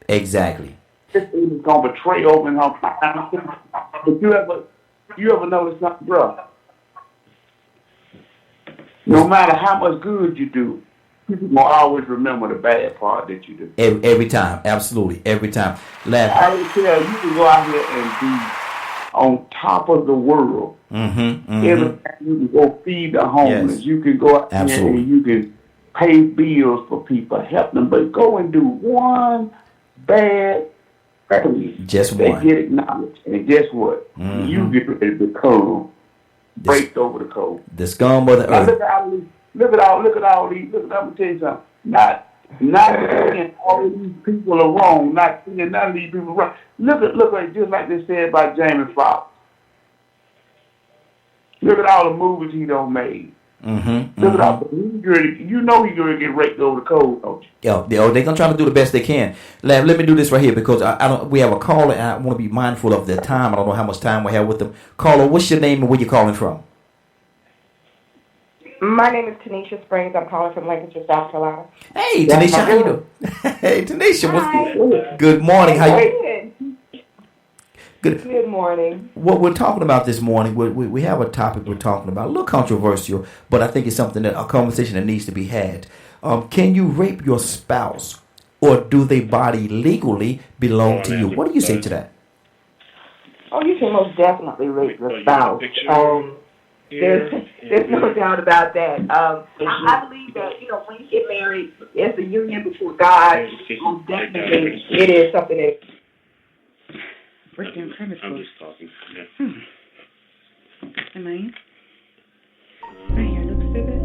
Exactly. This is gonna betray over and on. But you ever notice something, bro? No Was matter how much good you do, people will always remember the bad part that you do. every time, absolutely every time. Laugh. I would tell you can go out here and be on top of the world. Mm-hmm. Every Mm-hmm. time you can go feed the homeless, Yes. you can go out here and Absolutely. you can pay bills for people, help them, but go and do one bad thing Just that one. get acknowledged. And guess what? You Mm-hmm. get ready to become This breaks over the code. the scum of the Now earth. look at all these. Look, I'm gonna tell you something. Not saying all these people are wrong. Not saying none of these people are wrong. Look at just like they said about Jamie Foxx. Look at all the movies he done made. Mm-hmm. Look at Mm-hmm. all the you know he's gonna get raked over the code, don't you? Yeah, they're gonna try to do the best they can. Let me do this right here because I don't. We have a caller, and I want to be mindful of the time. I don't know how much time we have with them. Caller, what's your name and where you calling from? My name is Tanisha Springs. I'm calling from Lancaster, South Carolina. Hey, That's Tanisha, my how you girl. doing? Hey, Tanisha, what's Hi. good morning? Hey, How how you? you doing? Good. Good morning. What we're talking about this morning, we have a topic we're talking about, a little controversial, but I think it's something that a conversation that needs to be had. Can you rape your spouse, or do their body legally belong to you? What do you say to that? Oh, you can most definitely rape your spouse. There's Here, there's no doubt about that. I believe that when you get married, it's a union before God. Most definitely, it is something that. What's the premise I'm for? just talking. Yeah. Am I in? Right here, looks for this.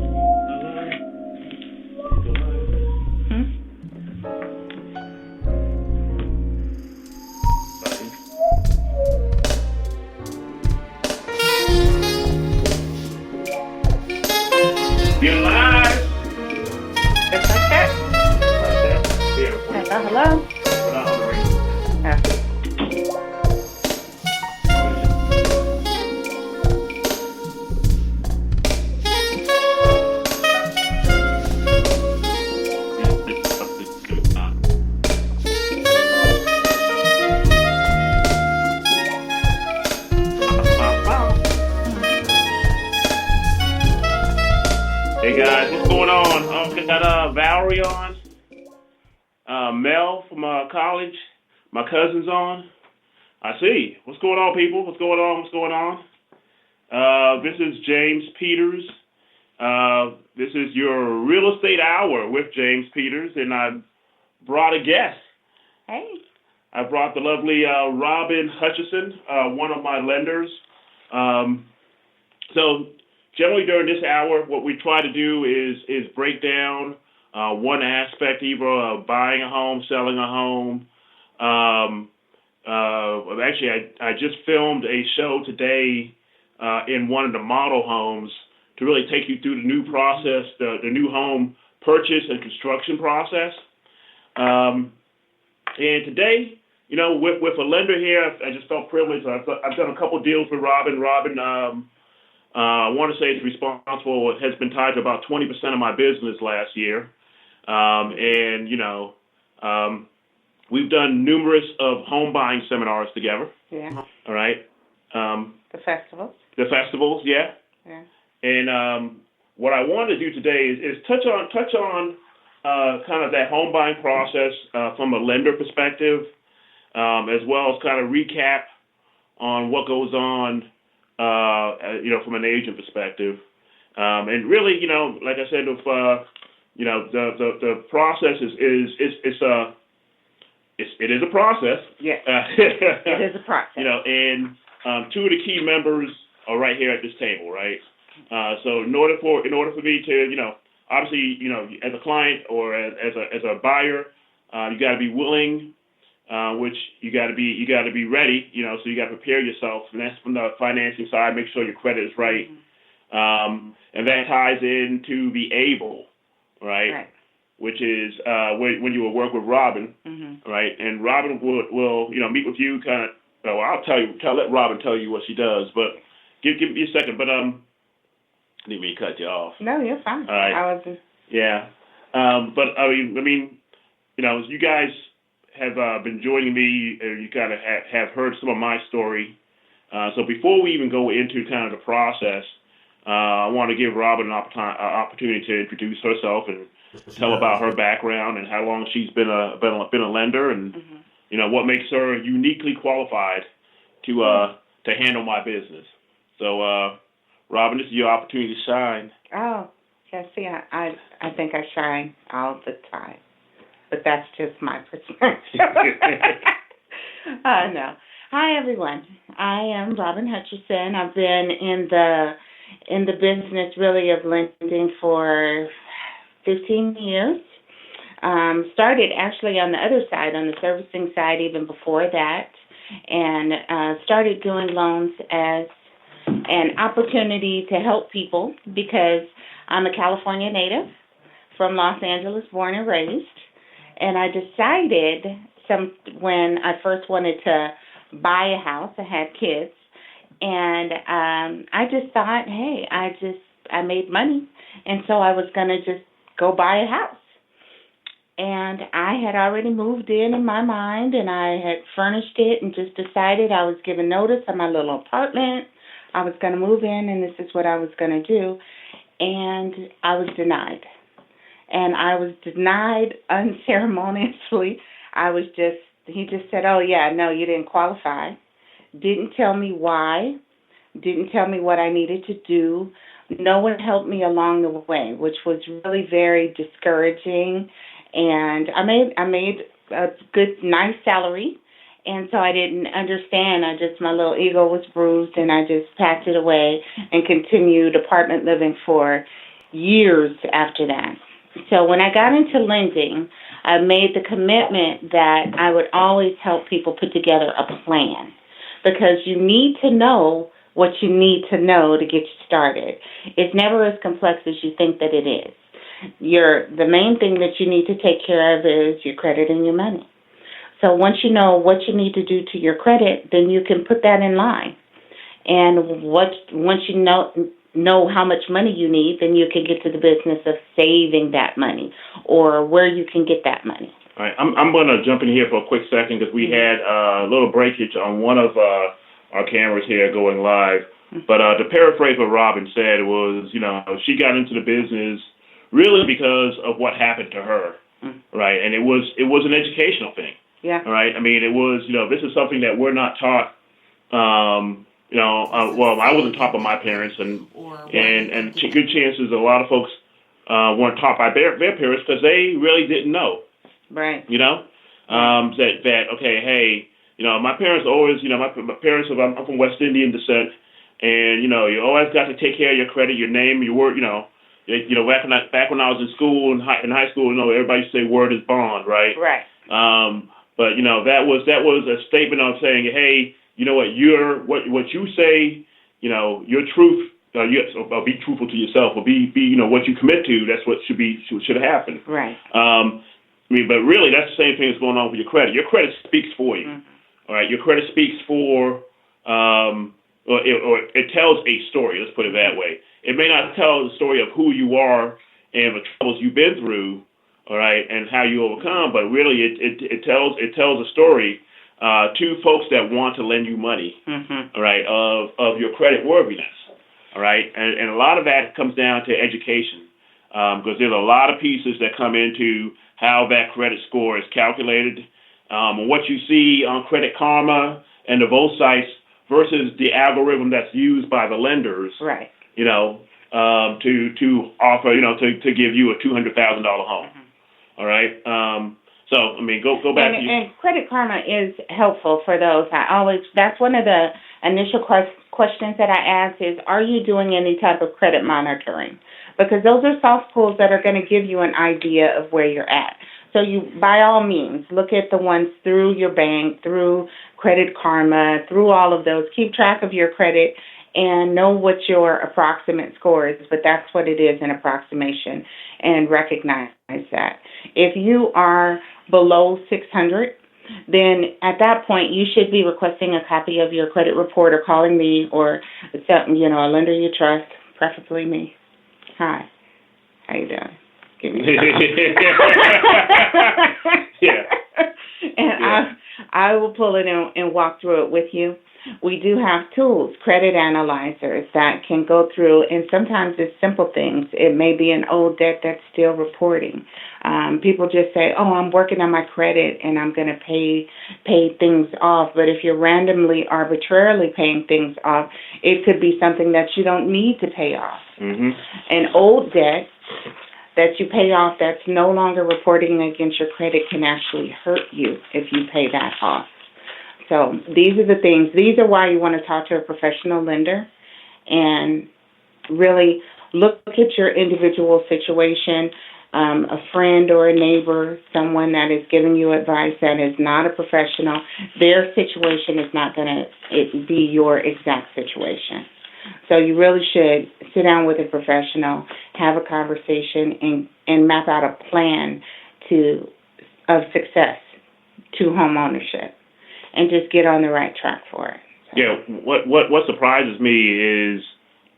You're live. Just like that? Like that. Here. Hello? We're not on the radio. Hey guys, what's going on? We got Valerie on, Mel from college, my cousin's on. I see. What's going on, people? What's going on? What's going on? This is James Peters. This is your real estate hour with James Peters, and I brought a guest. Hey. I brought the lovely Robin Hutchison, one of my lenders. So generally during this hour, what we try to do is break down one aspect, either buying a home, selling a home. Actually, I just filmed a show today in one of the model homes to really take you through the new process, the new home purchase and construction process. And today, with a lender here, I just felt privileged. I've done a couple deals with Robin. Robin, I want to say is responsible, has been tied to about 20% of my business last year. We've done numerous of home buying seminars together. Yeah. All right. The festivals. The festivals, yeah. Yeah. And what I want to do today is touch on kind of that home buying process from a lender perspective, as well as kind of recap on what goes on, from an agent perspective. And really, like I said, if the process it is a process. Yeah. It is a process. And two of the key members are right here at this table, right? So in order for me to, obviously, as a client or as a buyer, you got to be willing, which you got to be ready, so you got to prepare yourself. And that's from the financing side. Make sure your credit is right, and that ties into be able, right? Which is when you will work with Robin, right? And Robin will meet with you kind of. Well, I'll let Robin tell you what she does, but give me a second. But I didn't mean to cut you off. No, you're fine. All right. I was just. Yeah. But I mean, you guys have been joining me, you kind of have heard some of my story. So before we even go into kind of the process, I want to give Robin an opportunity to introduce herself and tell about her background and how long she's been a lender, and what makes her uniquely qualified to handle my business. So, Robin, this is your opportunity to shine. Oh, yeah, see, I think I shine all the time, but that's just my perspective. No. Hi, everyone. I am Robin Hutchison. I've been in the business really of lending for 15 years. Started actually on the other side, on the servicing side, even before that, and started doing loans as an opportunity to help people because I'm a California native from Los Angeles, born and raised, and I decided when I first wanted to buy a house, I had kids, and I just thought, hey, I made money, and so I was going to just go buy a house. And I had already moved in my mind, and I had furnished it and just decided I was given notice of my little apartment. I was going to move in, and this is what I was going to do. And I was denied. And I was denied unceremoniously. He just said, oh, yeah, no, you didn't qualify. Didn't tell me why. Didn't tell me what I needed to do. No one helped me along the way, which was really very discouraging. And I made a good, nice salary, and so I didn't understand. My little ego was bruised, and I just packed it away and continued apartment living for years after that. So when I got into lending, I made the commitment that I would always help people put together a plan, because you need to know what you need to know to get you started. It's never as complex as you think that it is. The main thing that you need to take care of is your credit and your money. So once you know what you need to do to your credit, then you can put that in line. And once you know how much money you need, then you can get to the business of saving that money or where you can get that money. All right, I'm going to jump in here for a quick second because we had a little breakage on one of our cameras here going live. But to paraphrase what Robin said was, she got into the business really because of what happened to her, right? And it was an educational thing, all right? I mean, it was, this is something that we're not taught. Well, I wasn't taught by my parents, and good chances a lot of folks weren't taught by their parents because they really didn't know, right? That okay, hey, my parents always, my parents, I'm from West Indian descent, and you always got to take care of your credit, your name, your word, back when I was in school, in high school, everybody used to say word is bond, right? Right. But that was a statement of saying, hey, you know what, what you say, your truth, be truthful to yourself, or be what you commit to. That's what should happen. Right. But really, that's the same thing that's going on with your credit. Your credit speaks for you. All right. Your credit speaks for, or it tells a story. Let's put it that way. It may not tell the story of who you are and the troubles you've been through, all right, and how you overcome, but really it tells a story to folks that want to lend you money, all right, of your credit worthiness, all right, and a lot of that comes down to education, because there's a lot of pieces that come into how that credit score is calculated, what you see on Credit Karma and the both sites versus the algorithm that's used by the lenders, right. To offer, to give you a $200,000 home. All right. Go back. And Credit Karma is helpful for those. That's one of the initial questions that I ask is, are you doing any type of credit monitoring? Because those are soft pulls that are going to give you an idea of where you're at. So you, by all means, look at the ones through your bank, through Credit Karma, through all of those. Keep track of your credit and know what your approximate score is, but that's what it is, an approximation, and recognize that. If you are below 600, then at that point you should be requesting a copy of your credit report or calling me or a lender you trust, preferably me. Hi, how you doing? Give me Yeah. And I will pull it and walk through it with you. We do have tools, credit analyzers that can go through, and sometimes it's simple things. It may be an old debt that's still reporting. People just say, "Oh, I'm working on my credit and I'm going to pay things off." But if you're randomly, arbitrarily paying things off, it could be something that you don't need to pay off. Mhm. An old debt that you pay off that's no longer reporting against your credit can actually hurt you if you pay that off. So these are the things. These are why you want to talk to a professional lender and really look at your individual situation. A friend or a neighbor, someone that is giving you advice that is not a professional, their situation is not going to be your exact situation. So you really should sit down with a professional, have a conversation, and map out a plan of success to home ownership, and just get on the right track for it. So. Yeah. What surprises me is,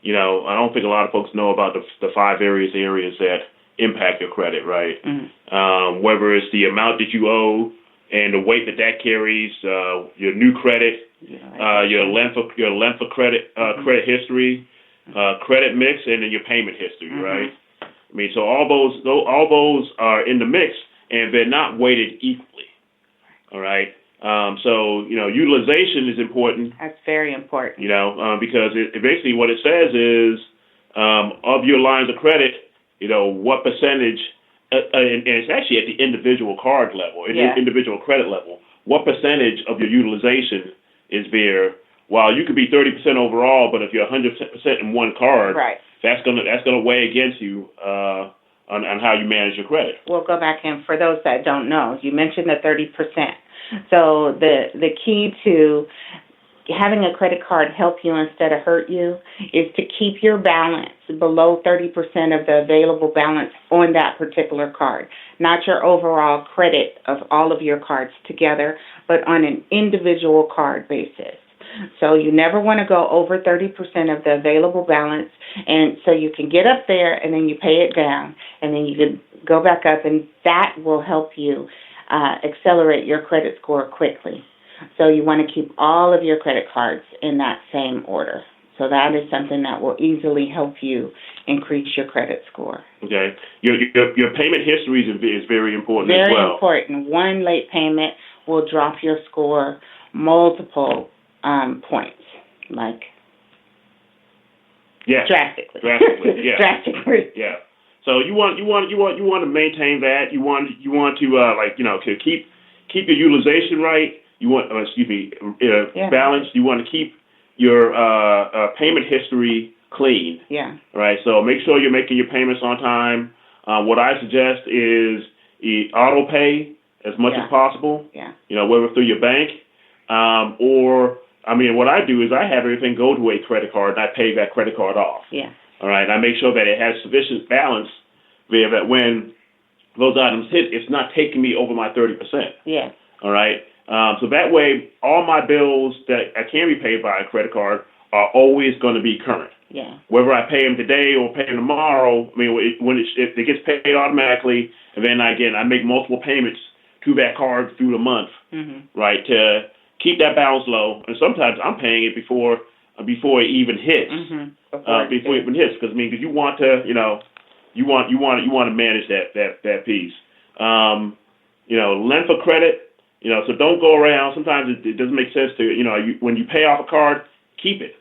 I don't think a lot of folks know about the 5 areas that impact your credit, right? Mm-hmm. Whether it's the amount that you owe and the weight that carries, your new credit, your length of credit, credit history, credit mix, and then your payment history, Mm-hmm. right? I mean, so all those are in the mix, and they're not weighted equally. All right. So utilization is important. That's very important. Because it basically what it says is of your lines of credit, what percentage, and it's actually at the individual card level, individual credit level, what percentage of your utilization is there? While you could be 30% overall, but if you're 100% in one card, right, that's gonna weigh against you on how you manage your credit. We'll go back in for those that don't know. You mentioned the 30%. So the key to having a credit card help you instead of hurt you is to keep your balance below 30% of the available balance on that particular card. Not your overall credit of all of your cards together, but on an individual card basis. So you never want to go over 30% of the available balance, and so you can get up there and then you pay it down, and then you can go back up, and that will help you accelerate your credit score quickly. So you want to keep all of your credit cards in that same order. So that is something that will easily help you increase your credit score. Okay. Your payment history is very important as well. Very important. One late payment will drop your score multiple points, drastically. Drastically, yeah. Drastically. Yeah. So you want to maintain that. You want to keep your utilization right. You want balanced. You want to keep your payment history clean. Yeah. Right. So make sure you're making your payments on time. What I suggest is auto pay as much as possible. Yeah. Whether through your bank what I do is I have everything go to a credit card and I pay that credit card off. Yeah. All right. I make sure that it has sufficient balance there that when those items hit, it's not taking me over my 30%. Yeah. All right. So that way, all my bills that can be paid by a credit card are always going to be current. Yeah. Whether I pay them today or pay them tomorrow, when it gets paid automatically, and then I make multiple payments to that card through the month, right, to keep that balance low. And sometimes I'm paying it before it even hits. Before it even hits, because you want to, you want to manage that piece. Length of credit. So don't go around. Sometimes it doesn't make sense to, when you pay off a card, keep it.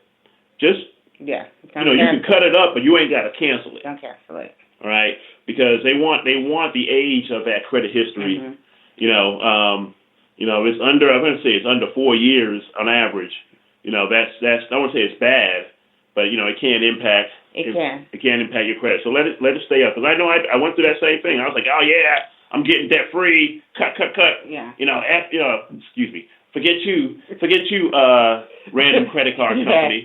Just, you can cut it up, but you ain't got to cancel it. Don't cancel it. All right? Because they want the age of that credit history. It's under, I'm going to say it's under 4 years on average. That's I won't say it's bad, but, it can impact. It can impact your credit. So let it stay up. Because I know I went through that same thing. I was like, oh, yeah. I'm getting debt free. Cut. Yeah. Excuse me. Forget you, random credit card company.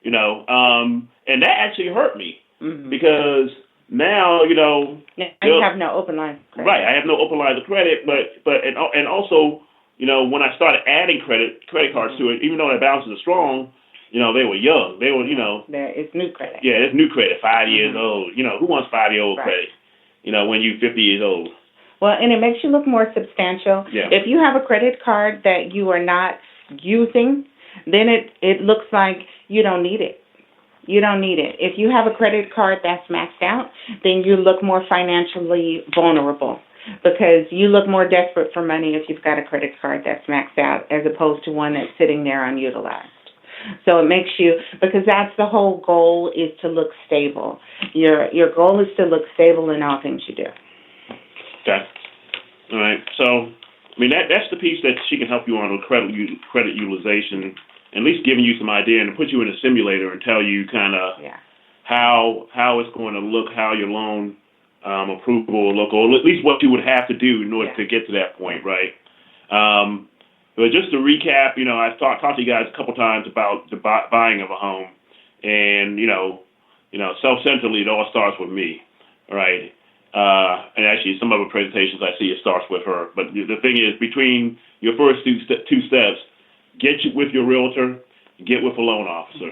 And that actually hurt me because now, you have no open lines of credit. Right. I have no open lines of credit, but also, when I started adding credit cards to it, even though the balances are strong, they were young. They were, It's new credit. Yeah, it's new credit, 5 years old. Who wants 5-year-old credit? when you're 50 years old. Well, and it makes you look more substantial. Yeah. If you have a credit card that you are not using, then it looks like you don't need it. You don't need it. If you have a credit card that's maxed out, then you look more financially vulnerable because you look more desperate for money if you've got a credit card that's maxed out as opposed to one that's sitting there unutilized. So it makes you, because that's the whole goal, is to look stable. Your goal is to look stable in all things you do. Okay. All right. So, I mean, that's the piece that she can help you on with credit utilization, at least giving you some idea and put you in a simulator and tell you kind of how it's going to look, how your loan approval will look, or at least what you would have to do in order to get to that point, right? But just to recap, I've talked to you guys a couple times about the buying of a home, and self-centeredly, it all starts with me, all right? And actually, some other presentations I see it starts with her. But the thing is, between your first two steps, get with your realtor, get with a loan officer,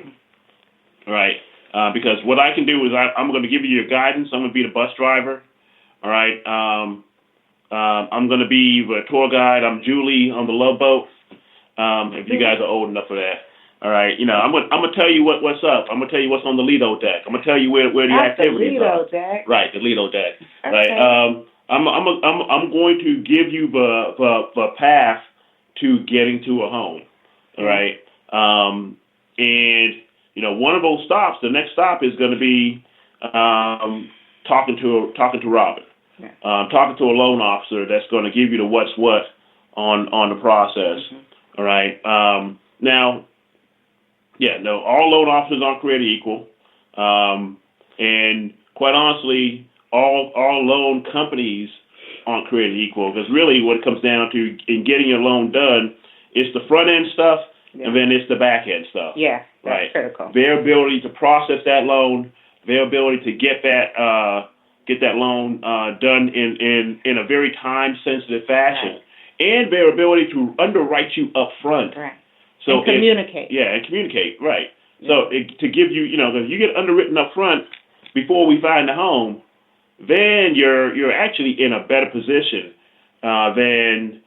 all right? Because what I can do is I'm going to give you your guidance. I'm going to be the bus driver, all right? I'm going to be the tour guide. I'm Julie on the Love Boat. If you guys are old enough for that, all right. I'm going to tell you what's up. I'm going to tell you what's on the Lido deck. I'm going to tell you where the activities are. The Lido deck. Right, the Lido deck. Okay. Right. I'm going to give you the path to getting to a home. All right. And one of those stops, the next stop is going to be talking to Robin. Talking to a loan officer that's going to give you the what's what on the process. All right. Now, all loan officers aren't created equal, and quite honestly, all loan companies aren't created equal, because really what it comes down to in getting your loan done is the front end stuff, and then it's the back end stuff. Yeah, that's right. Critical. Their ability to process that loan, their ability to get that loan done in a very time-sensitive fashion, and their ability to underwrite you up front. Right. So and communicate. And communicate, right. So to give you, if you get underwritten up front before we find the home, then you're actually in a better position than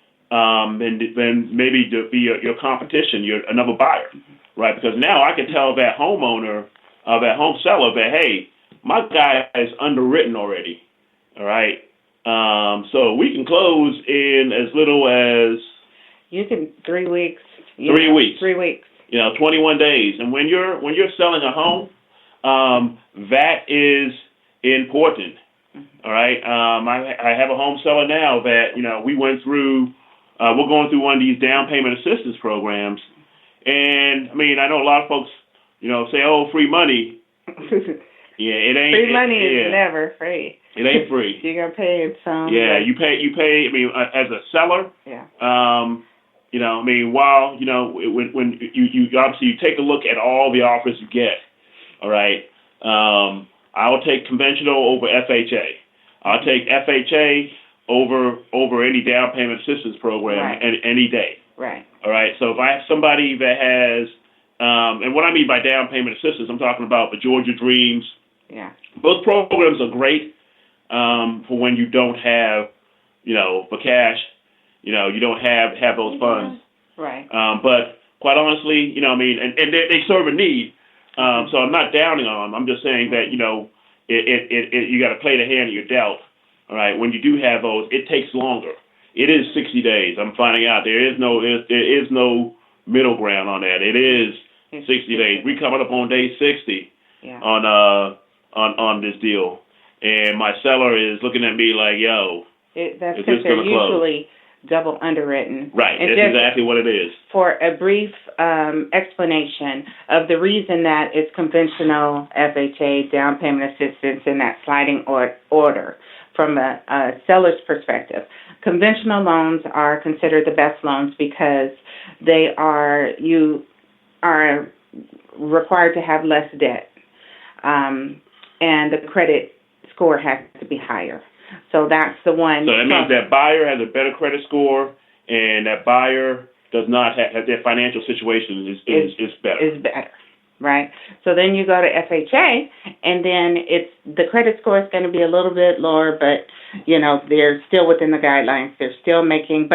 maybe your competition, another buyer, right? Because now I can tell that homeowner, that home seller, that, hey, my guy is underwritten already, all right? So we can close in as little as 3 weeks. 3 weeks. 3 weeks. 21 days. And when you're selling a home, that is important. All right. I have a home seller now that we went through. We're going through one of these down payment assistance programs, and I mean I know a lot of folks say, "Oh, free money." Yeah, it ain't. Free money is never free. It ain't free. You're gonna pay some. Yeah, you pay. I mean, as a seller. Yeah. I mean, while when you obviously you take a look at all the offers you get. All right. I'll take conventional over FHA. I'll take FHA over any down payment assistance program any day. Right. All right. So if I have somebody that has, and what I mean by down payment assistance, I'm talking about the Georgia Dreams. Yeah. Both programs are great for when you don't have, for cash. You don't have those funds. Right. But quite honestly, I mean, and they serve a need. So I'm not downing on them. I'm just saying that, you got to play the hand you're dealt. All right. When you do have those, it takes longer. It is 60 days. I'm finding out there is no middle ground on that. It is 60 days. We coming up on day 60 on this deal, and my seller is looking at me like, "Yo, that's because they're usually double underwritten." Right. And that's exactly what it is. For a brief explanation of the reason that it's conventional FHA down payment assistance in that sliding order from a seller's perspective. Conventional loans are considered the best loans because you are required to have less debt, and the credit score has to be higher. So that's the one. So that means that buyer has a better credit score, and that buyer does not have their financial situation is better. Is better. right? So then you go to FHA, and then the credit score is going to be a little bit lower, but they're still within the guidelines. They're making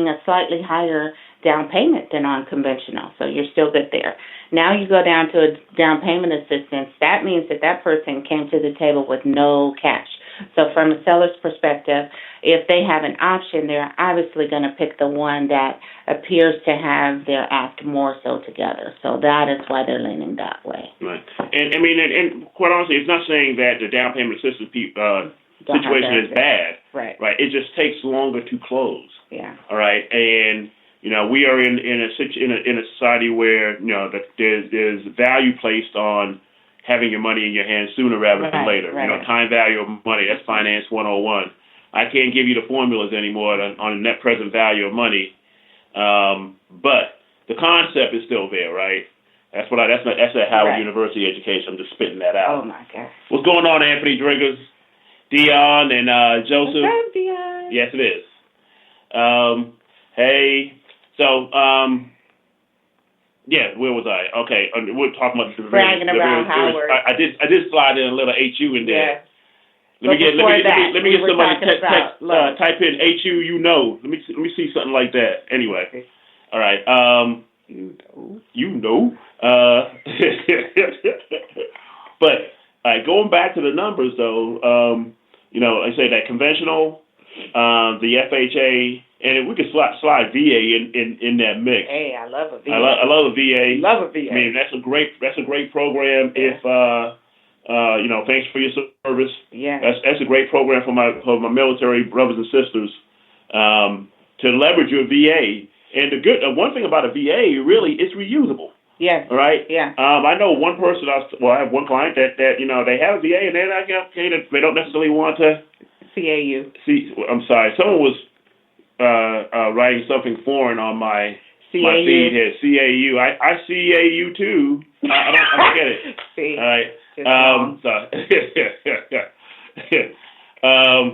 a slightly higher down payment than on conventional, so you're still good there. Now you go down to a down payment assistance. That means that person came to the table with no cash. So from a seller's perspective, if they have an option, they're obviously going to pick the one that appears to have their act more so together. So that is why they're leaning that way. Right. And I mean, and quite honestly, it's not saying that the down payment assistance situation is bad. Right. Right. It just takes longer to close. Yeah. All right. And we are in a society where that there's value placed on having your money in your hands sooner rather than later. Right. Time value of money. That's finance 101. I can't give you the formulas anymore on the net present value of money, but the concept is still there, right? That's a Howard University education. I'm just spitting that out. Oh my gosh. What's going on, Anthony Driggers, Dion, and Joseph? What's up, Dion? Yes, it is. Hey, so yeah, where was I? Okay, we're talking about the bragging about Howard. I did slide in a little HU in there. Yeah. Let me get somebody text, type in HU. Let me see something like that. Anyway, all right. You know. But going back to the numbers though, like I say that conventional, the FHA, and we could slide VA in that mix. Hey, I love a VA. I love a VA. Love a VA. I mean, that's a great program. Yeah. If thanks for your service. Yeah. That's a great program for my military brothers and sisters to leverage your VA. And the one thing about a VA, really, it's reusable. Yes. All right. Yeah. I know one person. I have one client that they have a VA and they don't necessarily want to. CAU. I'm sorry. Someone was writing something foreign on my feed here. CAU. I CAU too. I don't get it. See. All right.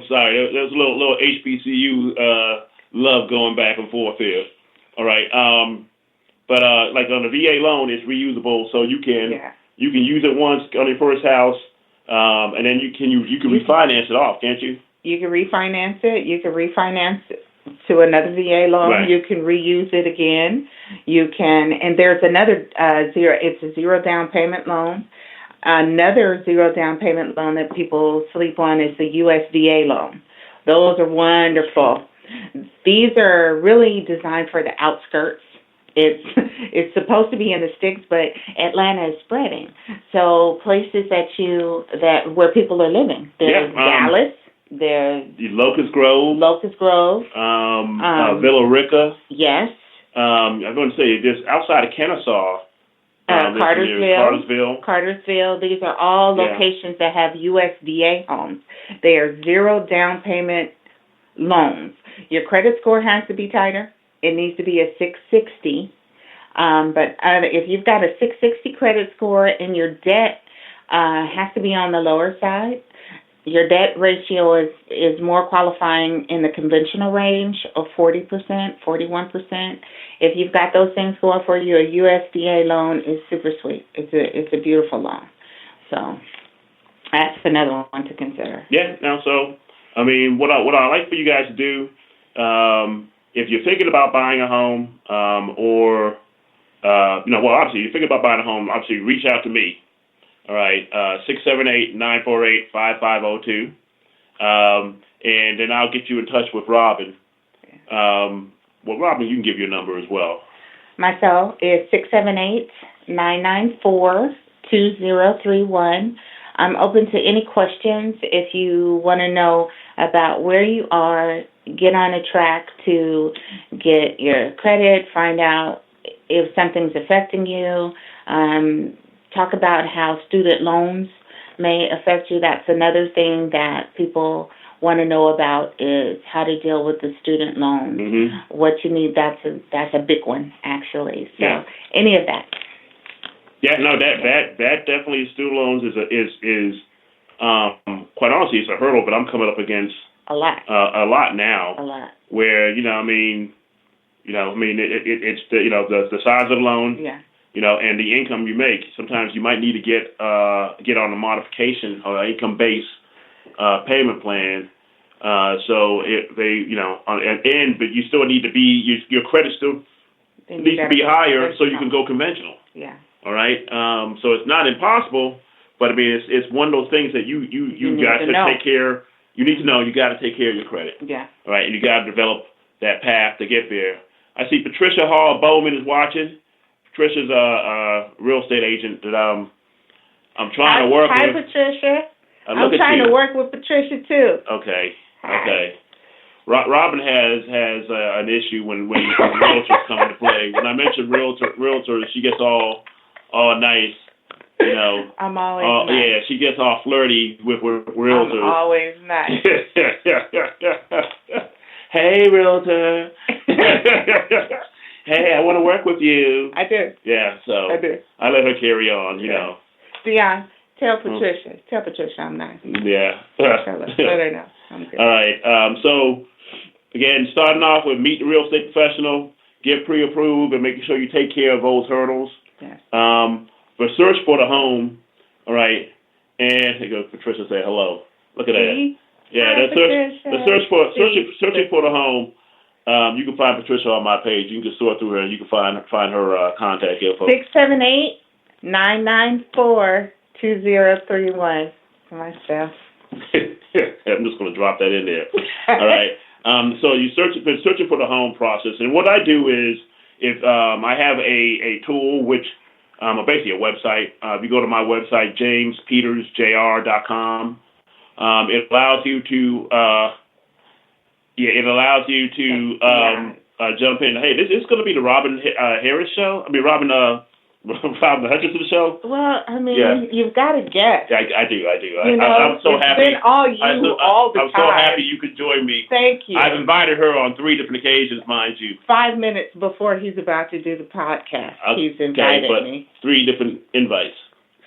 Sorry. There's a little HBCU love going back and forth here. All right. But like on the VA loan, it's reusable, so you can use it once on your first house, and then you can refinance it off, can't you? You can refinance it. You can refinance it to another VA loan. Right. You can reuse it again. You can, and there's another zero. It's a zero down payment loan. Another zero down payment loan that people sleep on is the USDA loan. Those are wonderful. These are really designed for the outskirts. It's supposed to be in the sticks, but Atlanta is spreading. So places where people are living. There's Dallas. There's Locust Grove. Villa Rica. Yes. I'm going to say this outside of Kennesaw. Cartersville. These are all locations that have USDA homes. They are zero down payment loans. Your credit score has to be tighter. It needs to be a 660. But if you've got a 660 credit score and your debt has to be on the lower side, your debt ratio is more qualifying in the conventional range of 40%, 41%. If you've got those things going for you, a USDA loan is super sweet. It's a beautiful loan. So that's another one to consider. Yeah. Now, so I mean, what I like for you guys to do, if you're thinking about buying a home, obviously you're thinking about buying a home, obviously reach out to me. All right, 678-948-5502, and then I'll get you in touch with Robin. Robin, you can give your number as well. My cell is 678-994-2031. I'm open to any questions. If you want to know about where you are, get on a track to get your credit, find out if something's affecting you, talk about how student loans may affect you. That's another thing that people want to know about is how to deal with the student loans. Mm-hmm. What you need, that's a big one, actually. So any of that. Yeah, no, that definitely student loans is quite honestly, it's a hurdle, but I'm coming up against a lot now. A lot. Where it's the size of the loan. Yeah. and the income you make. Sometimes you might need to get on a modification or an income-based payment plan. So but you still need to be your credit still needs to be higher so you can go conventional. Yeah. All right. So it's not impossible, but I mean it's one of those things that you got to take care. You need to know you got to take care of your credit. Yeah. All right, and you got to develop that path to get there. I see Patricia Hall Bowman is watching. Patricia's a real estate agent that I'm trying to work with. Hi, Patricia. I'm trying to work with Patricia too. Okay. Okay. Robin has an issue when realtors come into play. When I mention realtors, she gets all nice. I'm always nice. Yeah, she gets all flirty with realtors. I'm always nice. Hey, realtor. Hey, I want to work with you. I do. Yeah, so I do. I let her carry on, know. Dion, tell Patricia. Tell Patricia I'm nice. Yeah. Let her know. I'm good. All right. So, again, starting off with meet the real estate professional, get pre-approved, and making sure you take care of those hurdles. Yes. But search for the home, all right, and here goes Patricia say hello. Look at that. Yeah, searching for the home. You can find Patricia on my page. You can just sort through her, and you can find her contact info. 678-994-2031 for myself. I'm just going to drop that in there. All right. So you been searching for the home process, and what I do is if I have a tool which basically a website. If you go to my website, jamespetersjr.com, it allows you to jump in. Hey, this is going to be the Robin Harris show. I mean Robin Hutchinson show. Well, I mean, you've got to guess. Yeah, I do. I'm so happy. It's been all all the time. I'm so happy you could join me. Thank you. I've invited her on 3 different occasions, mind you. 5 minutes before he's about to do the podcast, he's invited me. 3 different invites.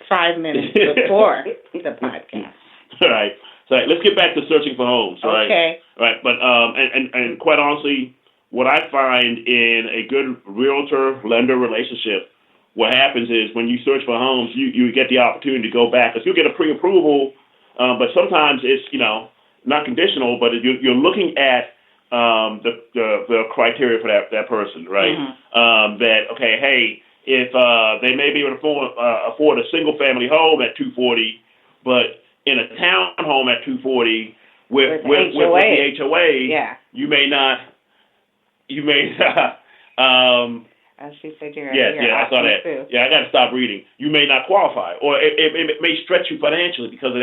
5 minutes before the podcast. All right. So let's get back to searching for homes. Right? Okay. All right. But and quite honestly, what I find in a good realtor-lender relationship, what happens is when you search for homes, you get the opportunity to go back. Because you'll get a pre-approval, but sometimes it's, not conditional, but you're looking at the criteria for that person, right? Mm-hmm. If they may be able to afford a single-family home at $240, but in a townhome at $240 with the HOA, yeah. you may not. She said you're I saw that. Too. Yeah, I got to stop reading. You may not qualify, or it may stretch you financially because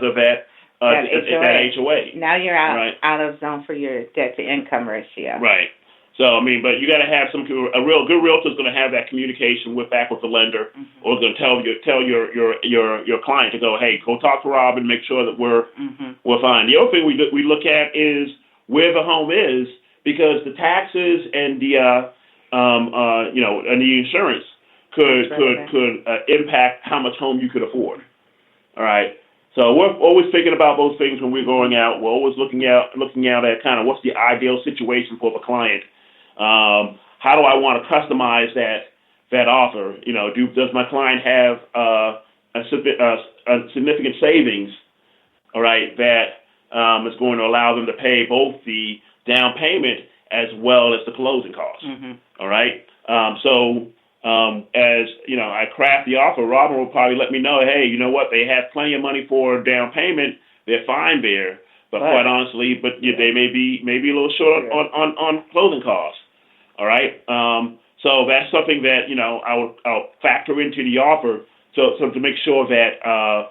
of that HOA. Now you're out of zone for your debt to income ratio. Right. So I mean, but you got to have a real good realtor is going to have that communication back with the lender, mm-hmm. or going to tell your client to go, hey, go talk to Rob and make sure that we're fine. The other thing we look at is where the home is, because the taxes and the and the insurance could impact how much home you could afford. All right. So we're always thinking about those things when we're going out. We're always looking out at kind of what's the ideal situation for the client. How do I want to customize that offer? Does my client have a significant savings? All right, that is going to allow them to pay both the down payment as well as the closing costs. Mm-hmm. All right. As I craft the offer, Robin will probably let me know, hey, you know what? They have plenty of money for down payment. They're fine there. But quite honestly, they may be a little short on closing costs. All right. So that's something that I'll factor into the offer so to make sure that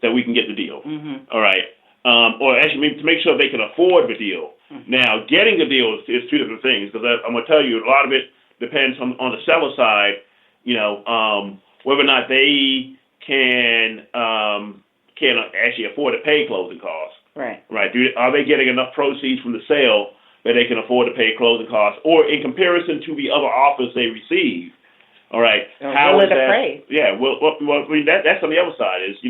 we can get the deal. Mm-hmm. All right. Or actually to make sure they can afford the deal. Mm-hmm. Now, getting the deal is 2 different things, because I'm going to tell you a lot of it depends on the seller side, whether or not they can actually afford to pay closing costs. Right. Right. Are they getting enough proceeds from the sale that they can afford to pay closing costs, or in comparison to the other offers they receive? All right. How is that? Appraise? Yeah. Well, that's on the other side. If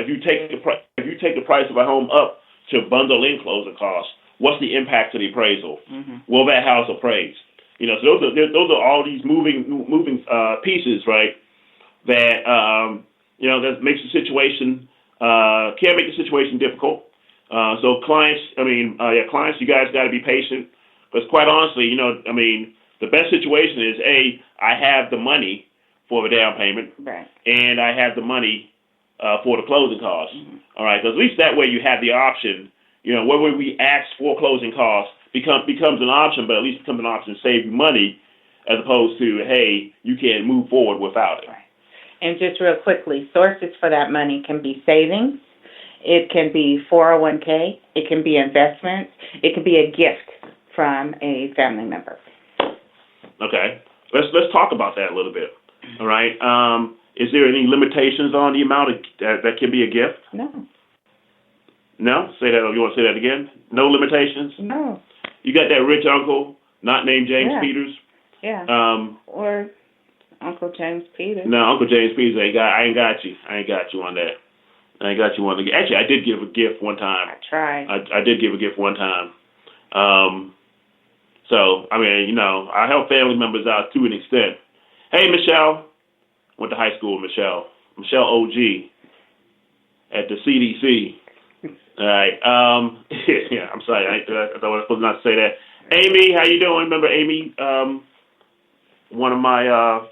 you take the price of a home up to bundle in closing costs, what's the impact to the appraisal? Mm-hmm. Will that house appraise? You know, so those are all these moving pieces, right? That that makes the situation can make the situation difficult. So clients, you guys got to be patient. Because quite honestly, the best situation is I have the money for the down payment, right, and I have the money for the closing costs. Mm-hmm. All right, because at least that way you have the option. Whether we ask for closing costs becomes an option, but at least becomes an option to save you money, as opposed to, hey, you can't move forward without it. Right. And just real quickly, sources for that money can be savings, it can be 401k, it can be investments, it can be a gift from a family member. Okay, let's talk about that a little bit. All right, is there any limitations on the amount that can be a gift? No. No? Say that. You want to say that again? No limitations? No. You got that rich uncle, not named James Peters? Yeah. Or Uncle James Peters. No, Uncle James Peters I ain't got you. I ain't got you on that. I ain't got you on the. Actually, I did give a gift one time. I tried. I did give a gift one time. So I help family members out to an extent. Hey, Michelle. Went to high school with Michelle. Michelle OG at the CDC. All right. Yeah, I'm sorry. I thought I was supposed not to say that. Amy, how you doing? Remember Amy? One of my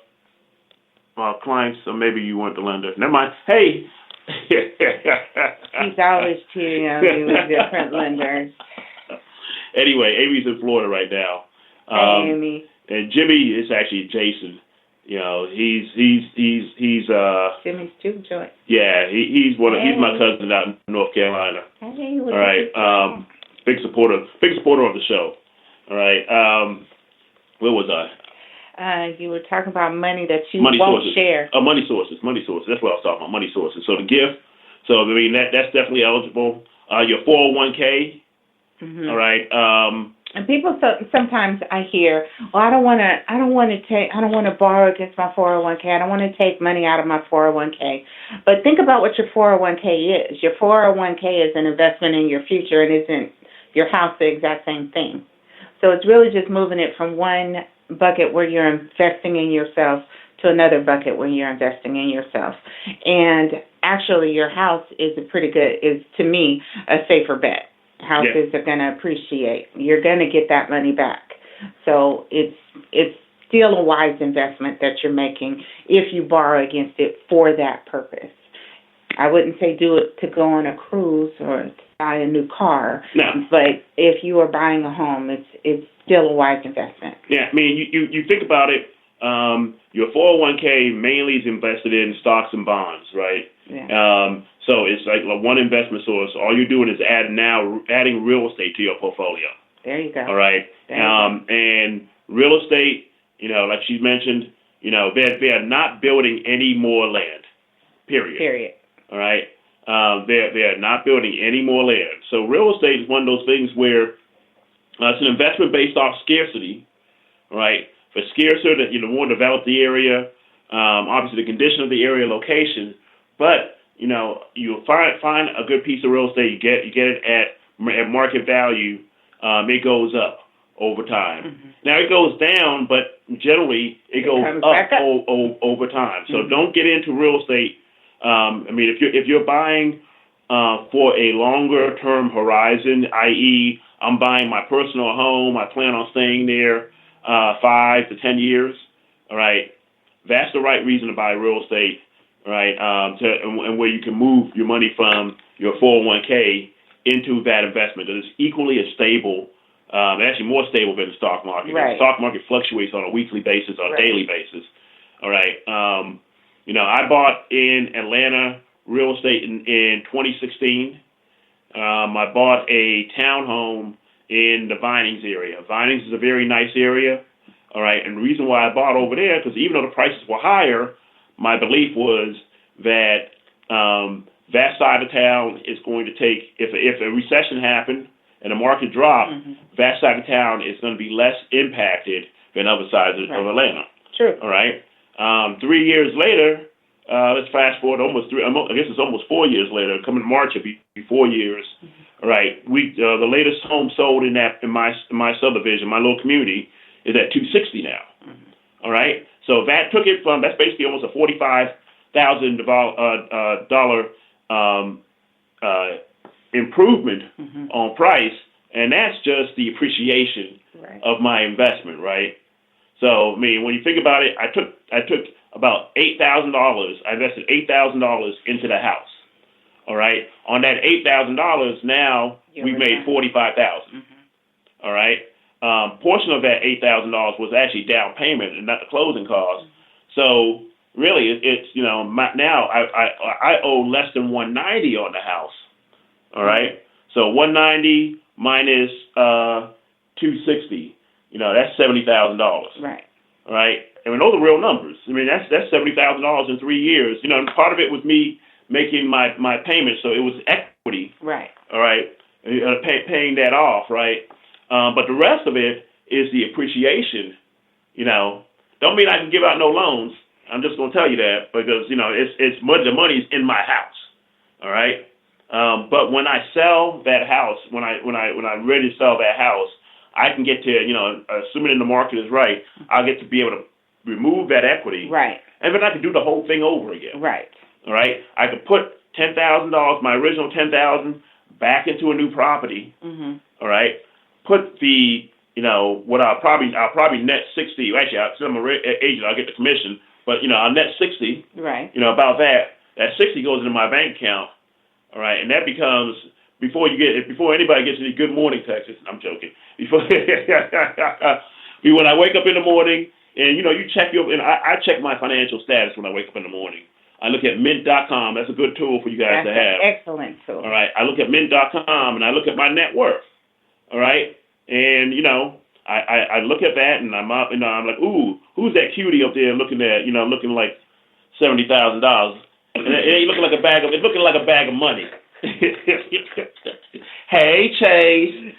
clients, or maybe you weren't the lender. Never mind. Hey. He's always cheating on me with different lenders. Anyway, Amy's in Florida right now. Hey, Amy. And Jimmy is actually Jason. He's Jimmy's juke joint. Yeah, he's my cousin out in North Carolina. Hey, all right. Big supporter of the show. All right. Where was I? You were talking about money that you won't sources. Share. Money sources. That's what I was talking about. Money sources. So the gift. So that's definitely eligible. Your 401k. Mm-hmm. All right. And people sometimes I hear, well, I don't want to borrow against my 401k. I don't want to take money out of my 401k. But think about what your 401k is. Your 401k is an investment in your future, and isn't your house the exact same thing? So it's really just moving it from one bucket where you're investing in yourself to another bucket where you're investing in yourself. And actually, your house is to me, a safer bet. Houses are going to appreciate. You're going to get that money back. So it's still a wise investment that you're making if you borrow against it for that purpose. I wouldn't say do it to go on a cruise or to buy a new car. No. But if you are buying a home, it's still a wise investment. Yeah, I mean, you think about it. Your 401k mainly is invested in stocks and bonds, right? Yeah. So it's like one investment source. All you're doing is adding real estate to your portfolio. There you go. All right. And real estate, like she mentioned, they're not building any more land. Period. All right. They're not building any more land. So real estate is one of those things where it's an investment based off scarcity. All right. For scarcer, that more develop the area, obviously the condition of the area, location, but you'll find a good piece of real estate. You get it at market value. It goes up over time. Mm-hmm. Now it goes down, but generally it goes up over time. So don't get into real estate. If you're buying for a longer term horizon, i.e., I'm buying my personal home, I plan on staying there 5 to 10 years. All right, that's the right reason to buy real estate. Right, and where you can move your money from your 401k into that investment that is equally as stable, actually more stable than the stock market. Right. The stock market fluctuates on a weekly basis or a daily basis. All right, I bought in Atlanta real estate in 2016. I bought a townhome in the Vinings area. Vinings is a very nice area. All right, and the reason why I bought over there, because even though the prices were higher, my belief was that that side of town is going to take, if a recession happened and the market dropped, that side of town is going to be less impacted than other sides of Atlanta. True. All right. 3 years later, let's fast forward I guess it's almost 4 years later. Coming March, it'll be 4 years. All right. The latest home sold in my subdivision, my little community, is at $260. took it from, that's basically almost a $45,000 improvement on price, and that's just the appreciation of my investment, right? So, I mean, when you think about it, I took about $8,000. I invested $8,000 into the house. All right. On that $8,000, now we've made $45,000. All right. Portion of that $8,000 was actually down payment and not the closing costs. So really, it's now I owe less than $190 on the house. All right. So $190 minus $260. That's $70,000. Right. All right. I mean, those are real numbers. I mean, that's $70,000 in 3 years. And part of it was me making my payments, so it was equity. Right. All right. Paying that off, right? But the rest of it is the appreciation. Don't mean I can give out no loans. I'm just gonna tell you that because it's the money's in my house. All right. But when I sell that house, when I'm ready to sell that house, I can get to assuming the market is right, I'll get to be able to remove that equity. Right. And then I can do the whole thing over again. Right. All right. I could put $10,000, my original $10,000, back into a new property. All right. Put the what I'll probably net 60. Actually, I'm an agent. I'll get the commission, but I'll net 60. Right. About that 60 goes into my bank account. All right, and that becomes before anybody gets any good morning texts. I'm joking. Before when I wake up in the morning, and you check I check my financial status when I wake up in the morning. I look at Mint.com. That's a good tool for you guys to have. Excellent tool. All right, I look at Mint.com and I look at my net worth. All right, and I look at that and I'm up and I'm like, ooh, who's that cutie up there looking like $70,000? And it ain't looking like a bag of. It's looking like a bag of money. Hey, Chase.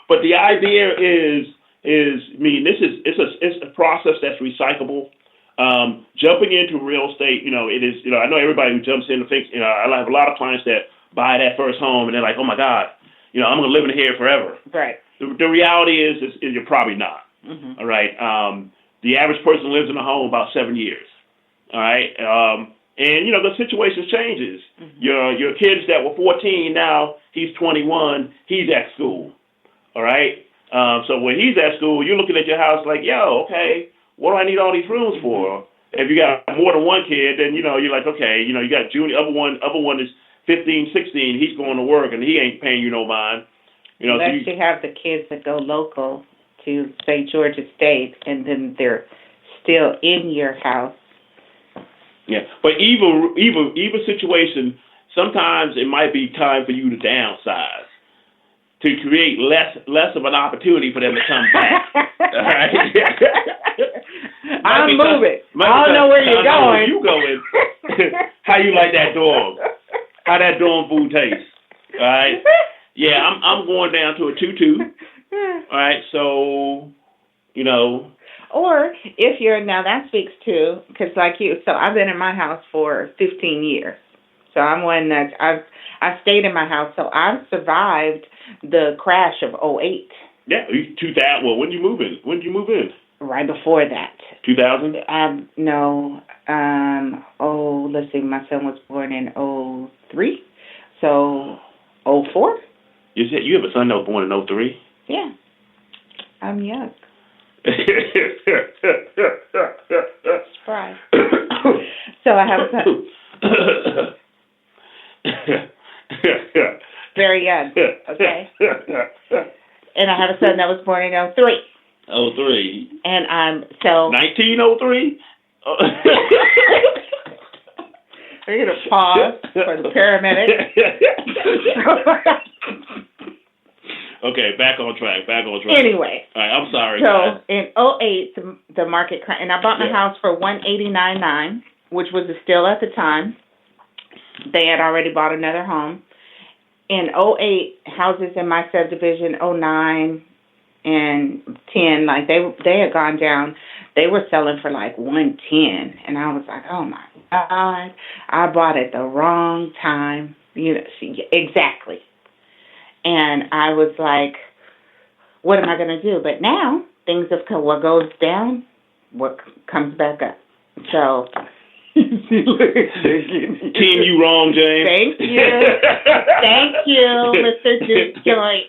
But the idea is it's a process that's recyclable. Jumping into real estate, it is. I know everybody who jumps in and thinks. I have a lot of clients that buy that first home and they're like, oh my God, I'm going to live in here forever. Right. The reality is you're probably not. All right. The average person lives in a home about 7 years. All right. And the situation changes. Your kids that were 14 now he's 21. He's at school. All right. So when he's at school, you're looking at your house like, yo, okay, what do I need all these rooms for? If you got more than one kid, then you're like, okay, you got junior. Other one is 15, 16. He's going to work and he ain't paying you no mind. Unless you have the kids that go local to, say, Georgia State, and then they're still in your house. Yeah, but either situation, sometimes it might be time for you to downsize to create less of an opportunity for them to come back. All right? I'm moving. I don't know where you're going. Where you going? How you like that dog? How that dog food tastes? All right. Yeah, I'm going down to a 2-2. All right, so, Or if you're, now that speaks to, because like you, so I've been in my house for 15 years. So I'm one that I've stayed in my house. So I've survived the crash of 2008. Yeah, 2000. Well, when did you move in? Right before that. 2000? No. Let's see. My son was born in 2003. So 2004. You said you have a son that was born in 2003? Yeah. I'm young. Surprise. So I have a son. Very young. Okay. And I have a son that was born in 2003. 2003. And I'm so 1903. We're gonna pause for the paramedic. Okay, back on track. Anyway. All right, I'm sorry. So guys. in 2008, the market, and I bought my house for $189,900, which was a steal at the time. They had already bought another home. In 2008, houses in my subdivision, 2009 and 10, like they had gone down. They were selling for like $110, and I was like, oh my God, I bought at the wrong time. Exactly. And I was like, what am I going to do? But now things have come. What goes down, what comes back up. So. Team, you wrong, James. Thank you, Mr. Duke Joint.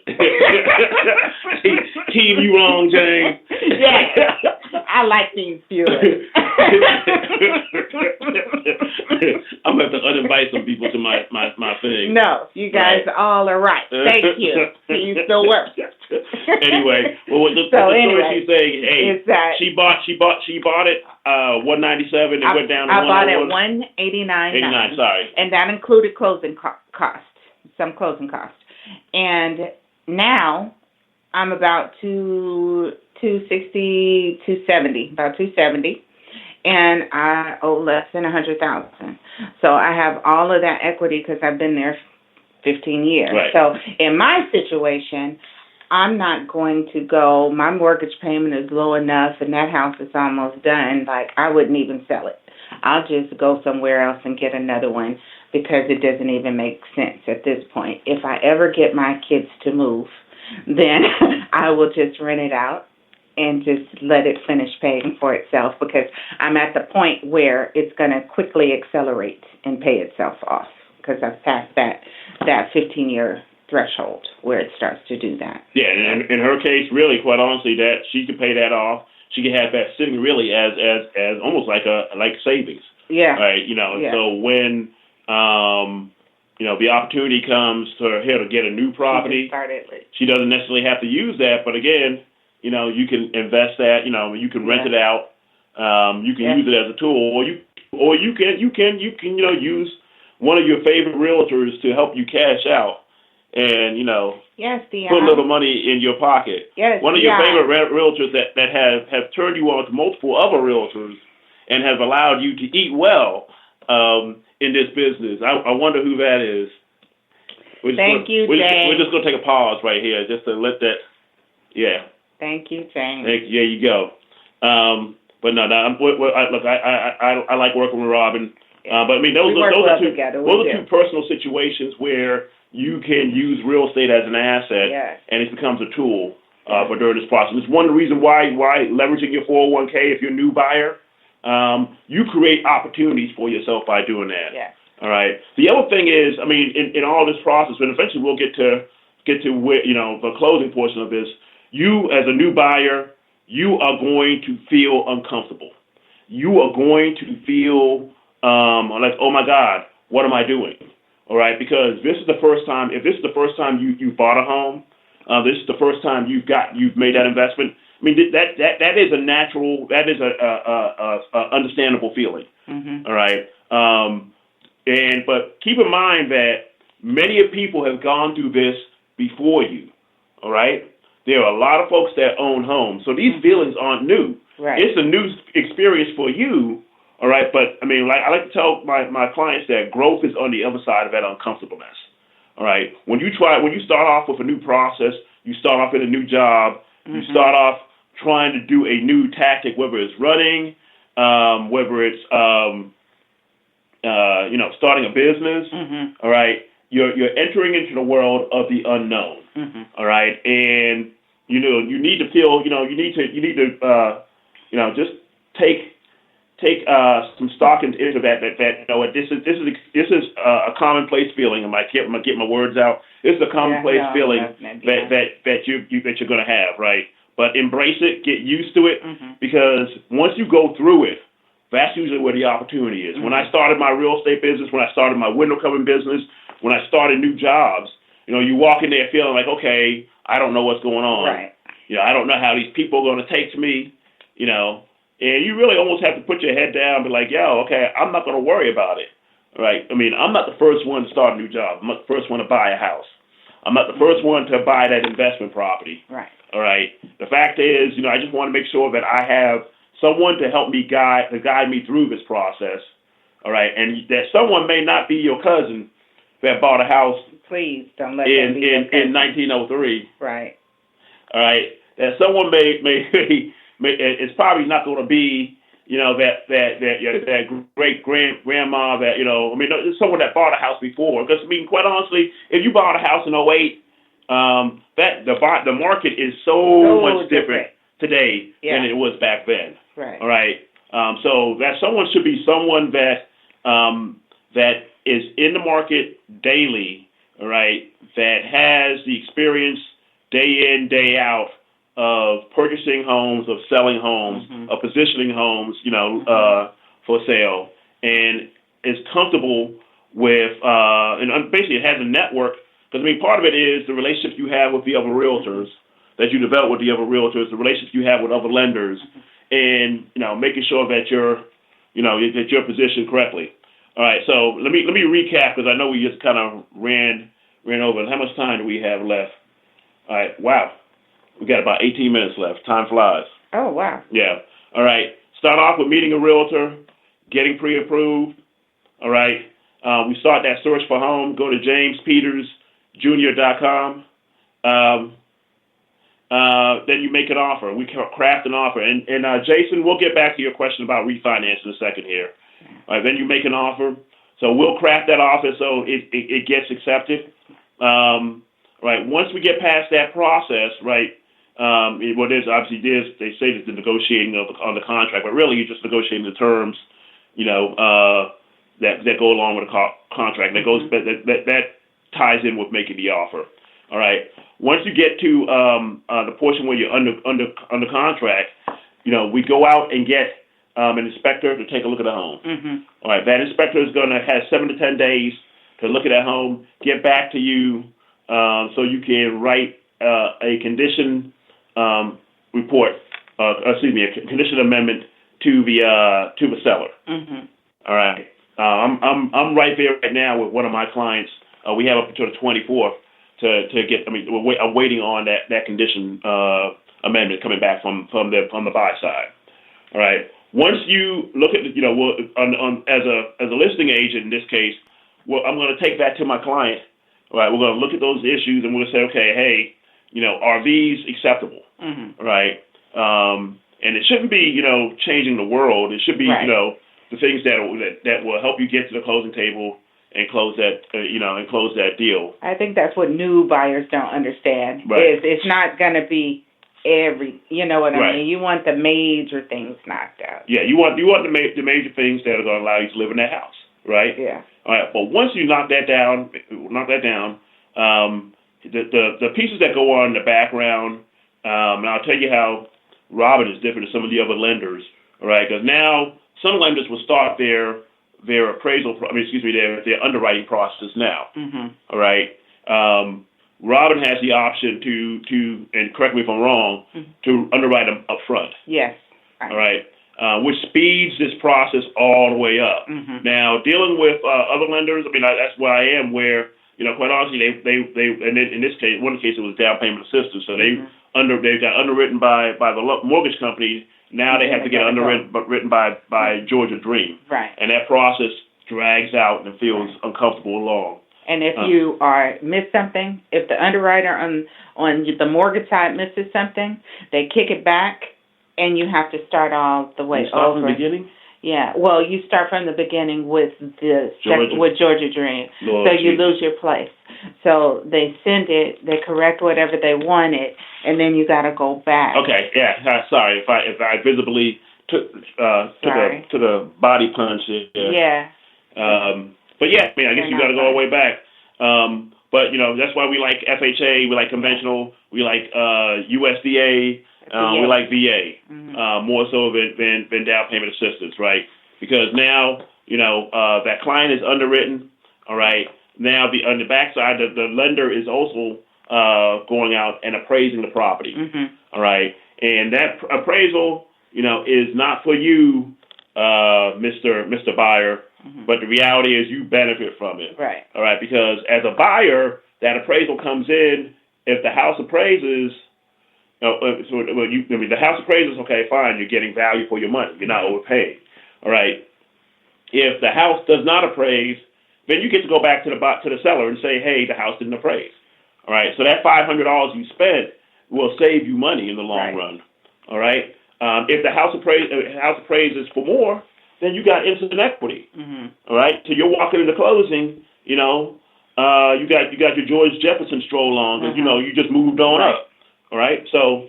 Team, you wrong, James. Yes, I like these viewers. I'm going to have to uninvite some people to my thing. No, you guys all are right. Thank you. He's the worst. Anyway, well, the story she's saying, hey, is that she bought it $197 and went down to I bought it $189. Sorry, and that included closing costs, some closing costs, and now I'm about $270, and I owe less than $100,000. So I have all of that equity because I've been there 15 years. Right. So in my situation, I'm not going to go, my mortgage payment is low enough and that house is almost done, like I wouldn't even sell it. I'll just go somewhere else and get another one because it doesn't even make sense at this point. If I ever get my kids to move, then I will just rent it out and just let it finish paying for itself because I'm at the point where it's going to quickly accelerate and pay itself off because I've passed that 15-year threshold where it starts to do that. Yeah, and in her case, really, quite honestly, that she could pay that off. She could have that sitting really as almost like savings. Yeah. Right. So when the opportunity comes to her to get a new property, she doesn't necessarily have to use that. But again, you can invest that. You can rent it out. You can use it as a tool, or you can use one of your favorite realtors to help you cash out. And put a little money in your pocket. Yes, one of your favorite realtors that have turned you on to multiple other realtors and have allowed you to eat well in this business. I wonder who that is. Thank you, James. We're just going to take a pause right here just to let that. Yeah. Thank you, James. There you go. But no, I like working with Robin. But I mean, those are two personal situations where you can use real estate as an asset, and it becomes a tool for during this process. It's one of the reasons why leveraging your 401k, if you're a new buyer, you create opportunities for yourself by doing that. Yeah. All right. The other thing is, I mean, in all this process, and eventually we'll get to where, the closing portion of this. You as a new buyer, you are going to feel uncomfortable. You are going to feel like, oh my God, what am I doing? All right, because if this is the first time you bought a home, this is the first time you've made that investment. I mean, that is a natural, that is a understandable feeling. Mm-hmm. All right, but keep in mind that many people have gone through this before you. All right, there are a lot of folks that own homes, so these feelings aren't new. Right. It's a new experience for you. All right, but I mean, I like to tell my clients that growth is on the other side of that uncomfortableness. All right, when you start off with a new process, you start off in a new job, you start off trying to do a new tactic, whether it's running, whether it's starting a business. All right, you're entering into the world of the unknown. All right, and you need to feel, you need to just take some stock into that this is a commonplace feeling. I get my words out. This is a commonplace feeling that you're going to have, right? But embrace it, get used to it, because once you go through it, that's usually where the opportunity is. When I started my real estate business, when I started my window covering business, when I started new jobs, you walk in there feeling like, okay, I don't know what's going on. Right. I don't know how these people are going to take to me, And you really almost have to put your head down and be like, okay, I'm not going to worry about it, right? I mean, I'm not the first one to start a new job. I'm not the first one to buy a house. I'm not the first one to buy that investment property. Right. All right. The fact is, I just want to make sure that I have someone to help me guide me through this process. All right. And that someone may not be your cousin that bought a house. Please don't let them be your cousin. In 1903. Right. All right. That someone may it's probably not going to be, that great grandma that, someone that bought a house before. Because, quite honestly, if you bought a house in 2008, that the market is so much different today than it was back then. Right. All right. So that someone should be someone that that is in the market daily. All right. That has the experience day in, day out of purchasing homes, of selling homes, of positioning homes, for sale, and is comfortable with, and basically it has a network. Because, part of it is the relationship you have with the other realtors, that you develop with the other realtors, the relationship you have with other lenders, and, making sure that you're positioned correctly. All right, so let me recap, because I know we just kind of ran over. How much time do we have left? All right, wow. We got about 18 minutes left. Time flies. Oh, wow. Yeah. All right. Start off with meeting a realtor, getting pre-approved. All right. We start that search for home. Go to jamespetersjr.com. Then you make an offer. We craft an offer. And Jason, we'll get back to your question about refinance in a second here. All right. Then you make an offer. So we'll craft that offer so it gets accepted. Right. Once we get past that process, right, they say that the negotiating on the contract, but really you're just negotiating the terms, that go along with the contract. That ties in with making the offer. All right. Once you get to the portion where you're under contract, we go out and get an inspector to take a look at the home. All right. That inspector is going to have 7 to 10 days to look at that home, get back to you, so you can write a condition report, a condition amendment to the seller. All right. I'm right there right now with one of my clients. We have up until the 24th to get. I'm waiting on that condition amendment coming back from the buy side. All right. Once you look at as a listing agent in this case, I'm going to take that to my client. All right. We're going to look at those issues and we're going to say, okay, hey, are these acceptable? Right. And it shouldn't be changing the world. It should be the things that will help you get to the closing table and close that close that deal. I think that's what new buyers don't understand. Right. It's not going to be every, what I mean. You want the major things knocked out. Yeah, you want the major things that are going to allow you to live in that house, right? Yeah. All right, but once you knock that down, the pieces that go on in the background, and I'll tell you how Robin is different than some of the other lenders. All right, because now some lenders will start their appraisal, their underwriting process now. All right. Robin has the option to, and correct me if I'm wrong, to underwrite them up front. Yes. All right. Which speeds this process all the way up. Now, dealing with other lenders, that's where I am, where, quite honestly, they and in this case, one case it was down payment assistance, so they got underwritten by the mortgage company. Now they have to get written by Georgia Dream. Right. And that process drags out and feels uncomfortable along. And if you miss something, if the underwriter on the mortgage side misses something, they kick it back, and you have to start all the way over. Start from the beginning? Yeah. Well, you start from the beginning with Georgia Dream, so you lose your place. So they send it, they correct whatever they wanted, and then you got to go back. Okay. Yeah. Sorry if I visibly took to the body punch. Yeah. But yeah, I guess you got to go all the way back. But that's why we like FHA, we like conventional, we like USDA, we like VA more so than down payment assistance, right? Because now that client is underwritten. All right. Now on the backside, the lender is also going out and appraising the property. All right, and that appraisal, is not for you, Mr. Buyer. But the reality is you benefit from it. Right. All right, because as a buyer, that appraisal comes in. If the house appraises, the house appraises, okay, fine, you're getting value for your money. You're not overpaid. All right. If the house does not appraise, then you get to go back to the seller and say, hey, the house didn't appraise. All right. So that $500 you spent will save you money in the long run. All right. If the house appraises for more, then you got instant equity. All right. So you're walking into closing, you got your George Jefferson stroll on, because you just moved on up. All right, so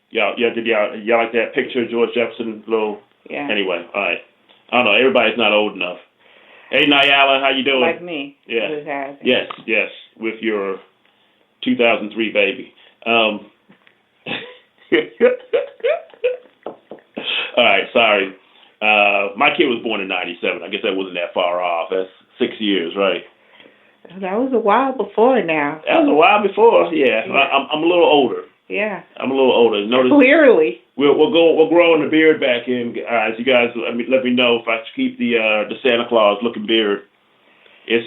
y'all like that picture of George Jefferson little? Yeah. Anyway, all right. I don't know. Everybody's not old enough. Hey, Nyala, how you doing? Like me. Yeah. Yes, with your 2003 baby. All right, sorry. My kid was born in 97. I guess that wasn't that far off. That's 6 years, right? That was a while before now. That was a while before, yeah. I'm a little older. Yeah. I'm a little older. Notice Clearly. We'll grow the beard back in, guys. You guys let me know if I should keep the Santa Claus looking beard. It's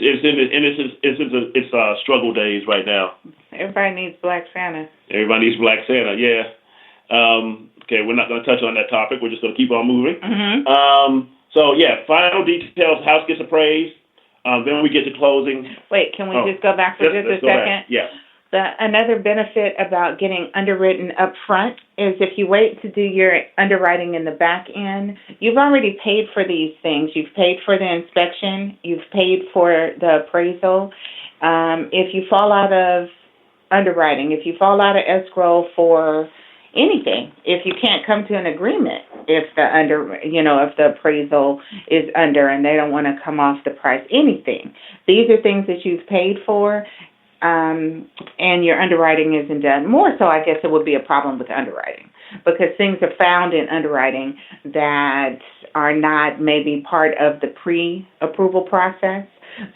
struggle days right now. Everybody needs Black Santa. Everybody needs Black Santa, yeah. Okay, we're not going to touch on that topic. We're just going to keep on moving. Mm-hmm. So yeah, final details. House gets appraised. Then we get to closing. Wait, can we just go back for just a second? Yeah. Another benefit about getting underwritten up front is if you wait to do your underwriting in the back end, you've already paid for these things. You've paid for the inspection. You've paid for the appraisal. If you fall out of underwriting, if you fall out of escrow for anything, if you can't come to an agreement, if the appraisal is under and they don't want to come off the price, anything. These are things that you've paid for. And your underwriting isn't done. More so, I guess it would be a problem with underwriting because things are found in underwriting that are not maybe part of the pre-approval process.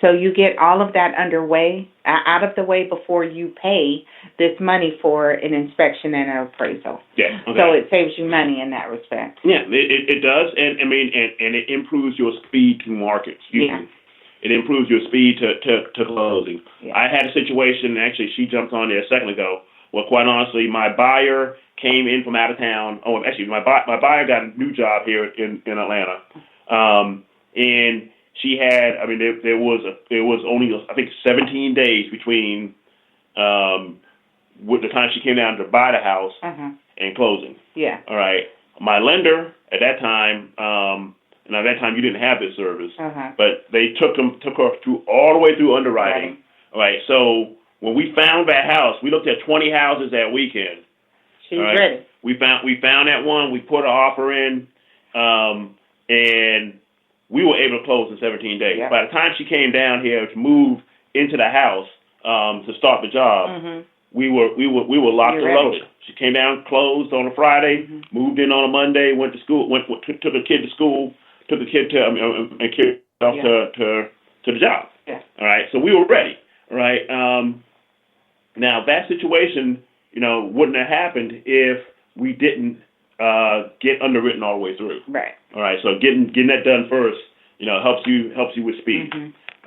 So you get all of that out of the way before you pay this money for an inspection and an appraisal. Yeah. Okay. So it saves you money in that respect. Yeah, it does, and it improves your speed to market. It improves your speed to closing. Yeah. I had a situation, actually, she jumped on there a second ago, where quite honestly, my buyer came in from out of town. Oh, actually, my buyer got a new job here in Atlanta. And she had, there was only, I think, 17 days between with the time she came down to buy the house and closing. Yeah. All right. My lender at that time, and at that time, you didn't have this service, but they took her through all the way through underwriting. Right. All right. So when we found that house, we looked at 20 houses that weekend. She's ready. We found that one. We put an offer in, and we were able to close in 17 days. Yep. By the time she came down here to move into the house to start the job, we were locked and loaded. She came down, closed on a Friday, moved in on a Monday, went to school, took a kid to school. Took the kid and carried off to the job. Yeah. All right. So we were ready. All right. Now that situation, wouldn't have happened if we didn't get underwritten all the way through. Right. All right. So getting that done first, helps you with speed.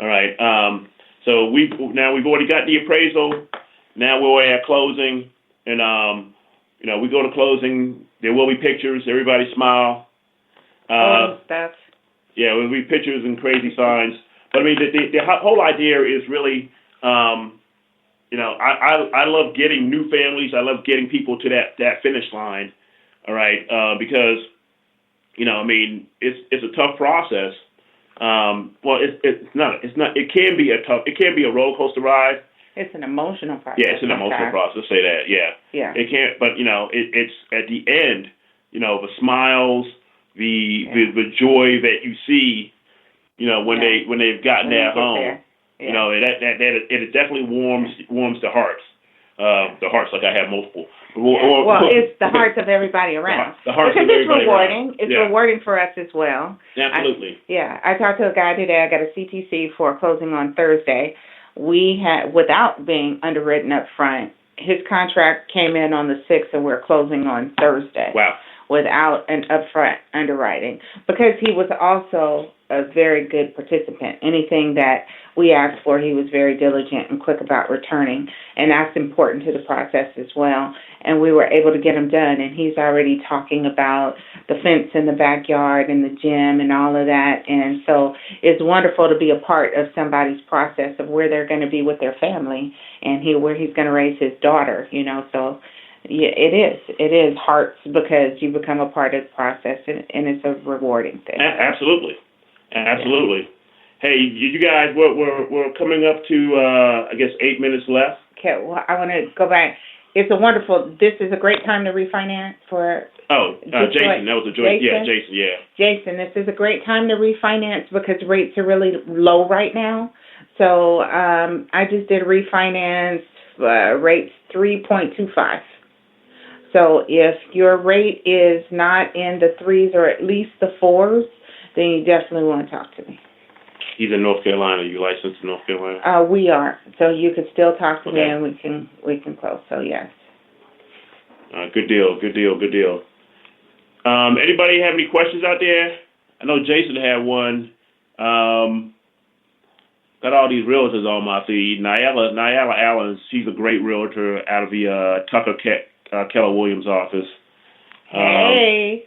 All right. So we've already got the appraisal. Now we're at closing, and we go to closing. There will be pictures. Everybody smile. Stuff. Yeah, there'll be pictures and crazy signs. But the whole idea is really, I love getting new families. I love getting people to that finish line. All right, because it's a tough process. Well, it's not. It can be a roller coaster ride. It's an emotional process. Yeah, it's an emotional process. Say that. Yeah. Yeah. It can't. But it's at the end. The smiles. The joy that you see, when they've gotten their home, it definitely warms the hearts. The hearts, like I have multiple. It's the hearts of everybody around. The hearts because of everybody it's rewarding. Around. It's rewarding for us as well. Absolutely. I talked to a guy today. I got a CTC for closing on Thursday. We had, without being underwritten up front, his contract came in on the 6th, and we're closing on Thursday. Wow. Without an upfront underwriting, because he was also a very good participant. Anything that we asked for, he was very diligent and quick about returning, and that's important to the process as well. And we were able to get him done, and he's already talking about the fence in the backyard and the gym and all of that. And so it's wonderful to be a part of somebody's process of where they're going to be with their family and where he's going to raise his daughter, so. Yeah, it is hearts because you become a part of the process, and it's a rewarding thing. Absolutely. hey, you guys, we're coming up to I guess 8 minutes left. Okay, well, I want to go back. This is a great time to refinance for Jason, that was a joint. Yeah, Jason, yeah. Jason, this is a great time to refinance because rates are really low right now. So I just did refinance rates 3.25. So if your rate is not in the 3s or at least the 4s, then you definitely want to talk to me. He's in North Carolina. You licensed in North Carolina? We are. So you can still talk to me Okay. and we can close. So yes. Good deal. Anybody have any questions out there? I know Jason had one. Got all these realtors on my feed. Nyala Allen, she's a great realtor out of the Tucker Keller Williams office. Hey,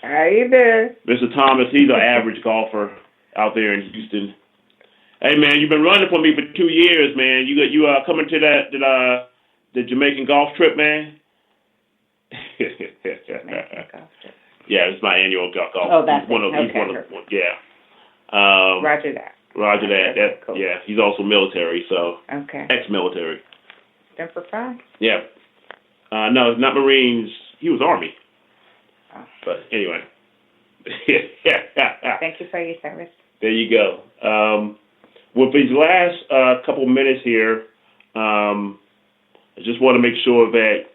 how you doing? Mr. Thomas, he's an average golfer out there in Houston. Hey man, you've been running for me for 2 years, man. You coming to the Jamaican golf trip, man? Yeah, it's my annual golf. Oh, that's one of okay. yeah. Roger that. Roger that. Okay, cool. Yeah, he's also military, so Okay. ex-military. Semper Fi? Yeah. No, not Marines. He was Army. Oh. But anyway. Thank you for your service. There you go. With these last couple minutes here, I just want to make sure that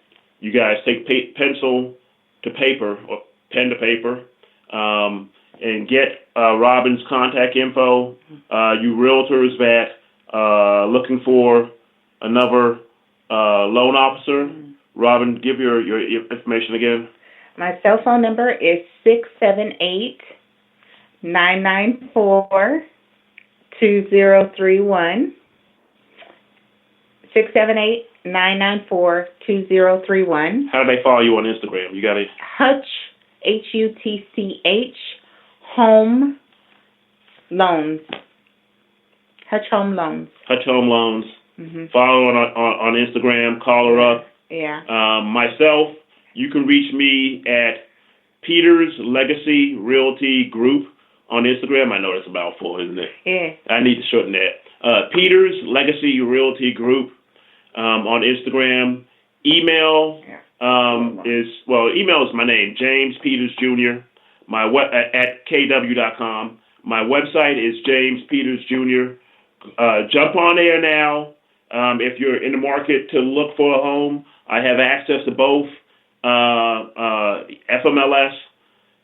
you guys take pencil to paper or pen to paper and get Robin's contact info. You realtors that looking for another loan officer, Robin, give your information again. My cell phone number is 678-994-2031. 678-994-2031. How do they follow you on Instagram? You got it. Hutch, Hutch, Home Loans. Hutch Home Loans. Hutch Home Loans. Mhm. Follow on Instagram. Call her up. Yeah. Myself, you can reach me at Peters Legacy Realty Group on Instagram. I know that's a mouthful, isn't it? Yeah. I need to shorten that. Peters Legacy Realty Group on Instagram. Email email is my name, James Peters Jr. At kw.com. My website is James Peters Jr. Jump on there now. If you're in the market to look for a home, I have access to both FMLS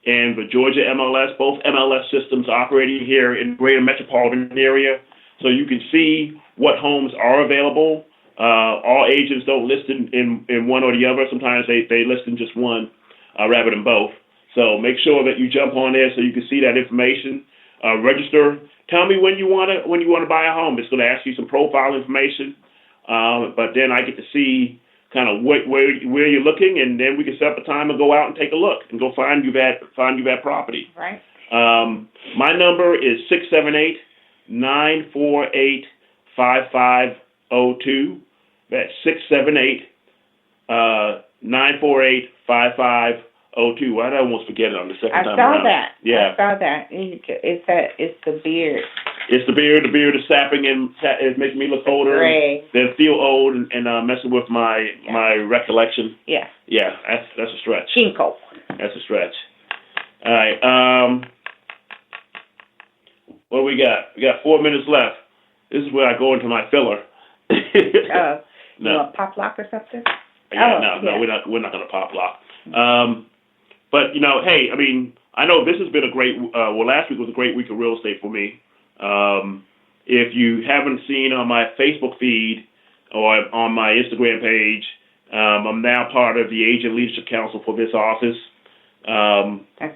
and the Georgia MLS, both MLS systems operating here in the greater metropolitan area. So you can see what homes are available. All agents don't list in one or the other. Sometimes they list in just one rather than both. So make sure that you jump on there so you can see that information. Register. Tell me when you want to buy a home. It's going to ask you some profile information, but then I get to see kind of where you're looking, and then we can set up a time and go out and take a look and go find you that property. Right. My number is 678-948-5502. That's 678-948-5502. Why did I almost forget it on the second time around? Yeah. I saw that. It's the beard. It's the beard. The beard is sapping and is making me look older. Gray. Then feel old and messing with my recollection. Yeah. Yeah, that's a stretch. Chinko. That's a stretch. All right. What do we got? We got 4 minutes left. This is where I go into my filler. You want pop lock or something? No, we're not going to pop lock. But hey, I mean, I know this has been a great. Last week was a great week of real estate for me. If you haven't seen on my Facebook feed or on my Instagram page, I'm now part of the Agent Leadership Council for this office.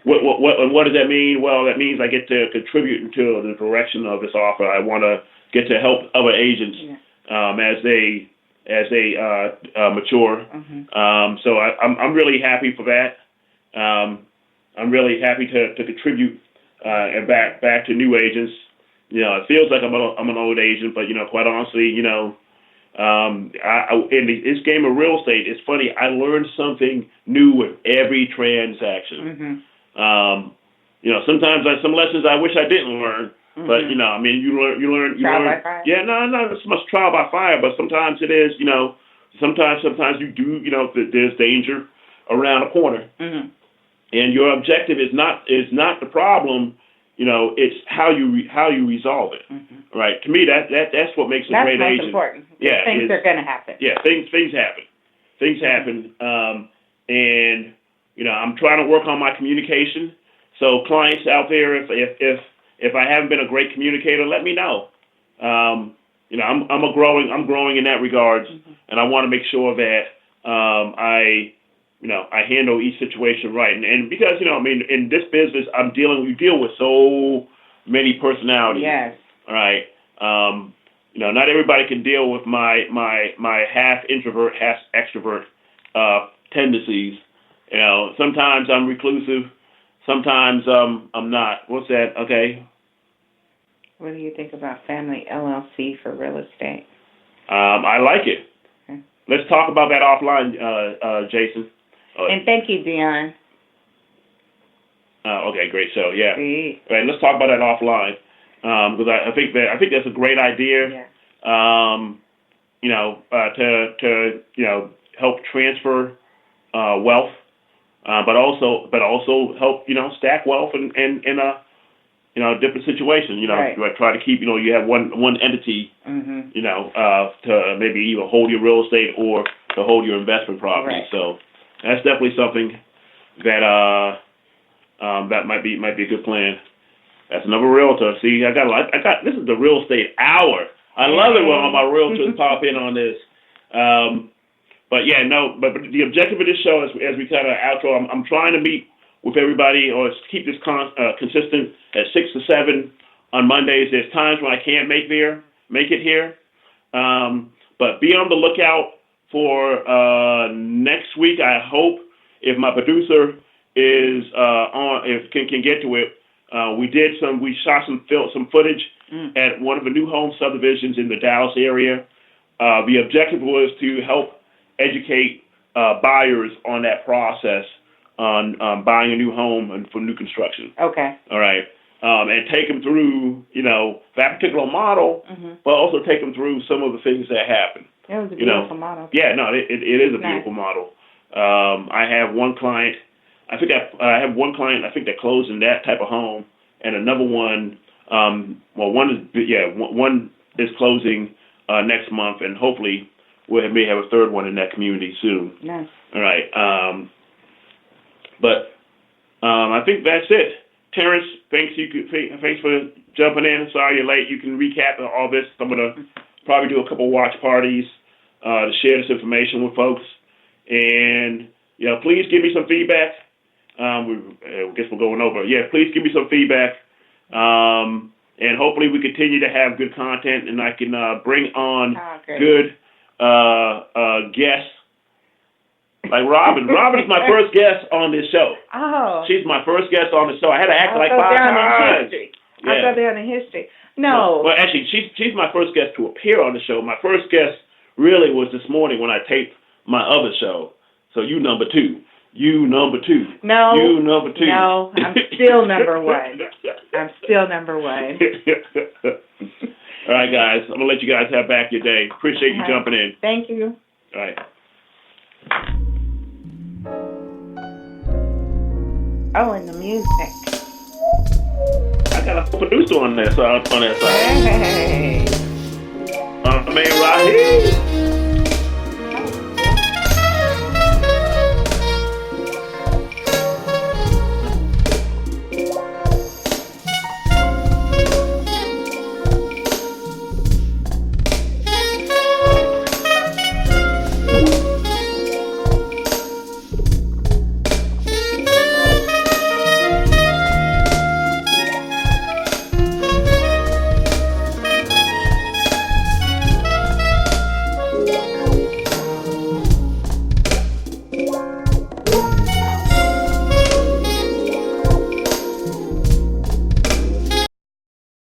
What does that mean? Well, that means I get to contribute to the direction of this offer. I want to get to help other agents as they mature. Mm-hmm. So I'm really happy for that. I'm really happy to contribute and back to new agents. It feels like I'm an old agent, but quite honestly, in this game of real estate, it's funny. I learned something new with every transaction. Mm-hmm. Sometimes some lessons I wish I didn't learn, But you know, I mean, you learn. Trial by fire? Yeah, no, not so much trial by fire, but sometimes it is. You know, sometimes you do. You know, there's danger around the corner, Mm-hmm. and your objective is not the problem. You know, it's how you resolve it. Mm-hmm. Right? To me, that's what makes a That's great most agent. important. Yeah, Things are going to happen. Yeah, things happen. Things happen, and you know, I'm trying to work on my communication. So clients out there, if I haven't been a great communicator, let me know. You know, I'm growing in that regard, and I want to make sure that I handle each situation right. And because, you know, I mean, in this business, you deal with so many personalities. Yes. All right. You know, not everybody can deal with my half introvert, half extrovert tendencies. You know, sometimes I'm reclusive, sometimes I'm not. What's that? Okay. What do you think about Family LLC for real estate? I like it. Okay. Let's talk about that offline, Jason. And thank you, Dion. Okay, great. So yeah, See? all right. Let's talk about that offline because I think that's a great idea. Yeah. You know, to you know, help transfer wealth, but also help, you know, stack wealth in a, you know, different situation. You know, Right. try to keep, you know, you have one entity, Mm-hmm. you know, to maybe either hold your real estate or to hold your investment property. Right. So that's definitely something that that might be a good plan. That's another realtor. See, I got this is the real estate hour. I love it when all my realtors pop in on this. But yeah, no, but the objective of this show, as we kind of outro, I'm trying to meet with everybody or keep this consistent at 6 to 7 on Mondays. There's times when I can't make it here. But be on the lookout for next week. I hope, if my producer is can get to it. We shot some footage at one of the new home subdivisions in the Dallas area. The objective was to help educate buyers on that process on buying a new home and for new construction. Okay. All right. And take them through, you know, that particular model, but also take them through some of the things that happen. It was a You know, beautiful model. Yeah, no, it is a Nice. beautiful model. I have one client. I have one client. I think that closed in that type of home, and another one. One is closing next month, and hopefully we may have a third one in that community soon. Nice. All right. But I think that's it. Terrence, thanks for jumping in. Sorry you're late. You can recap all this. I'm gonna probably do a couple watch parties to share this information with folks, and you know, please give me some feedback. I guess we're going over. Yeah, please give me some feedback, and hopefully we continue to have good content, and I can bring on good guests. Like Robin. Robin's my first guest on this show. Oh. She's my first guest on the show. I had to act I'll like go 5 down times. in history. Yeah. I'll go down in history. No. Well, actually, she's my first guest to appear on the show. My first guest really was this morning when I taped my other show. So you number 2. You number 2. No. You number 2. No, I'm still number 1. I'm still number 1. All right, guys. I'm going to let you guys have back your day. Appreciate you jumping in. Thank you. All right. Oh, and the music. I got a producer on that side. Hey. Man, Raheel.